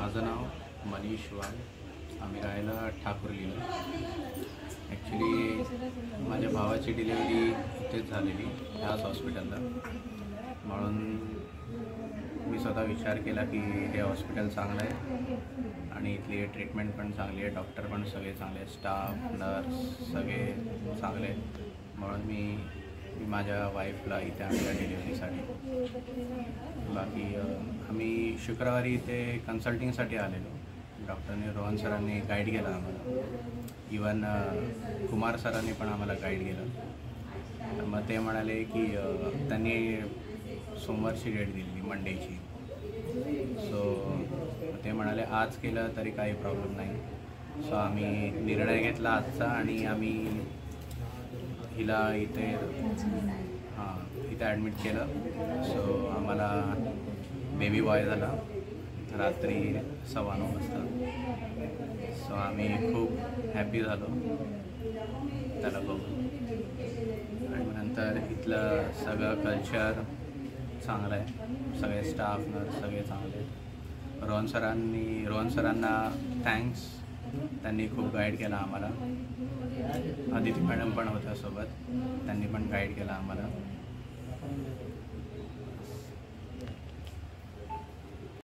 माझं नाव मनीष वाल. आम्ही राहायला ठाकुर्लीला. ॲक्च्युली माझ्या भावाची डिलिव्हरी इथेच झालेली ह्याच हॉस्पिटलला, म्हणून मी स्वतः विचार केला की हे हॉस्पिटल चांगलं आहे आणि इथली ट्रीटमेंट पण चांगली आहे, डॉक्टर पण सगळे चांगले, स्टाफ नर्स सगळे चांगले, म्हणून मी माझ्या वाईफला इथे आणलं डिलिव्हरीसाठी. बाकी आम्ही शुक्रवारी इथे कन्सल्टिंगसाठी आलेलो. डॉक्टरने रोहन सरांनी गाईड केलं आम्हाला, इवन कुमार सरांनी पण आम्हाला गाईड केलं. मग ते म्हणाले की त्यांनी सोमवारची डेट दिली, मंडेची. सो ते म्हणाले आज केलं तरी काही प्रॉब्लेम नाही. सो आम्ही निर्णय घेतला आजचा आणि आम्ही हिला इथे ॲडमिट केलं. सो आम्हाला बेबी बॉय झाला रात्री 9:15 वाजता. सो आम्ही खूप हॅपी झालो त्याला बघून. आणि नंतर इथलं सगळं कल्चर चांगलं आहे, सगळे स्टाफ नर्स सगळे चांगले आहेत. रोहन सरांना थँक्स, त्यांनी खूप गाईड केला आम्हाला. आदिती मॅडम पण होत्या सोबत, त्यांनी पण गाईड केला आम्हाला.